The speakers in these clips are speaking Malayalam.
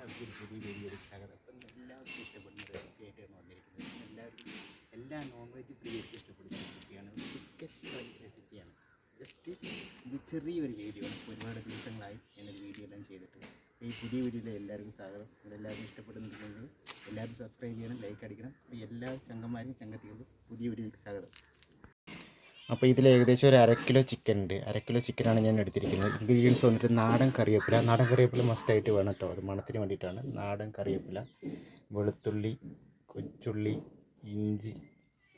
എല്ലാവർക്കും ഒരു പുതിയ വീഡിയോയിലേക്ക് സ്വാഗതം. അപ്പം എല്ലാവർക്കും ഇഷ്ടപ്പെടുന്ന റെസിപ്പി ആയിട്ടാണ് വന്നിരിക്കുന്നത്. എല്ലാവർക്കും എല്ലാ നോൺ വെജ് പ്രിയർക്ക് ഇഷ്ടപ്പെടുന്ന റെസിപ്പിയാണ്, ചിക്കൻ ഫ്രൈ റെസിപ്പിയാണ്. ജസ്റ്റ് ഇത് ചെറിയൊരു വീഡിയോ ആണ്. ഒരുപാട് ദിവസങ്ങളായി ഞാനൊരു വീഡിയോ എല്ലാം ചെയ്തിട്ട്. ഈ പുതിയ വീഡിയോയിൽ എല്ലാവർക്കും സ്വാഗതം. ഇതെല്ലാവരും ഇഷ്ടപ്പെടുന്നുണ്ടെങ്കിൽ എല്ലാവരും സബ്സ്ക്രൈബ് ചെയ്യണം, ലൈക്ക് അടിക്കണം. അപ്പോൾ എല്ലാ ചങ്കന്മാരും ചങ്കത്തികളും പുതിയ വീഡിയോയിലേക്ക് സ്വാഗതം. അപ്പോൾ ഇതിൽ ഏകദേശം ഒരു 1/2 കിലോ ചിക്കൻ ഉണ്ട്. 1/2 കിലോ ചിക്കനാണ് ഞാൻ എടുത്തിരിക്കുന്നത്. ഇൻഗ്രീഡിയൻസ് വന്നിട്ട് നാടൻ കറിവേപ്പില മസ്റ്റായിട്ട് വേണം കേട്ടോ. അത് മണത്തിന് വേണ്ടിയിട്ടാണ്. നാടൻ കറിവേപ്പില, വെളുത്തുള്ളി, കൊച്ചുള്ളി, ഇഞ്ചി,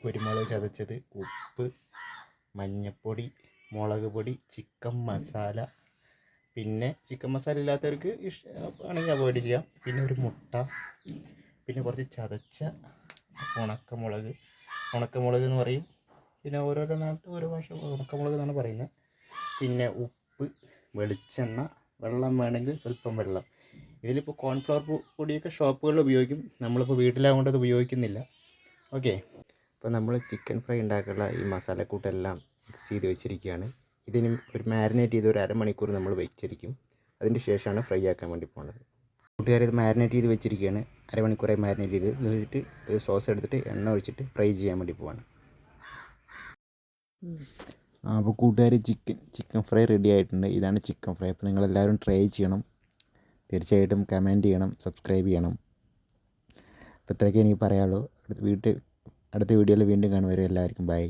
കുരുമുളക് ചതച്ചത്, ഉപ്പ്, മഞ്ഞൾപ്പൊടി, മുളക് പൊടി, ചിക്കൻ മസാല. പിന്നെ ചിക്കൻ മസാല ഇല്ലാത്തവർക്ക് ആണെങ്കിൽ അവോയ്ഡ് ചെയ്യാം. പിന്നെ ഒരു മുട്ട, പിന്നെ കുറച്ച് ചതച്ച ഉണക്കമുളക് എന്ന് പറയും. പിന്നെ ഓരോരോ നാട്ടിൽ ഓരോ ഭാഷ ഉണക്കമുളക് എന്നാണ് പറയുന്നത്. പിന്നെ ഉപ്പ്, വെളിച്ചെണ്ണ, വെള്ളം വേണമെങ്കിൽ സ്വല്പം വെള്ളം. ഇതിലിപ്പോൾ കോൺഫ്ലവർ പൊടിയൊക്കെ ഷോപ്പുകളിൽ ഉപയോഗിക്കും. നമ്മളിപ്പോൾ വീട്ടിലാകൊണ്ട് അത് ഉപയോഗിക്കുന്നില്ല. ഓക്കെ, അപ്പോൾ നമ്മൾ ചിക്കൻ ഫ്രൈ ഉണ്ടാക്കാനുള്ള ഈ മസാലക്കൂട്ടെല്ലാം മിക്സ് ചെയ്ത് വെച്ചിരിക്കുകയാണ്. ഇതിന് ഒരു മാരിനേറ്റ് ചെയ്ത് ഒരു അരമണിക്കൂർ നമ്മൾ വെച്ചിരിക്കും. അതിന് ശേഷമാണ് ഫ്രൈ ആക്കാൻ വേണ്ടി പോകുന്നത്. കൂട്ടുകാർ ഇത് മാരിനേറ്റ് ചെയ്ത് വെച്ചിരിക്കുകയാണ്. അരമണിക്കൂറായി മാരിനേറ്റ് ചെയ്ത് വെച്ചിട്ട് ഒരു സോസ് എടുത്തിട്ട് എണ്ണ ഒഴിച്ചിട്ട് ഫ്രൈ ചെയ്യാൻ വേണ്ടി പോവാണ്. അപ്പോൾ കൂട്ടുകാർ ചിക്കൻ ഫ്രൈ റെഡി ആയിട്ടുണ്ട്. ഇതാണ് ചിക്കൻ ഫ്രൈ. അപ്പോൾ നിങ്ങളെല്ലാവരും ട്രൈ ചെയ്യണം. തീർച്ചയായിട്ടും കമൻറ്റ് ചെയ്യണം, സബ്സ്ക്രൈബ് ചെയ്യണം. അപ്പോൾ ഇത്രയൊക്കെ എനിക്ക് പറയാനുള്ളൂ. അടുത്ത വീഡിയോയിൽ വീണ്ടും കാണുവരെ എല്ലാവർക്കും ബൈ.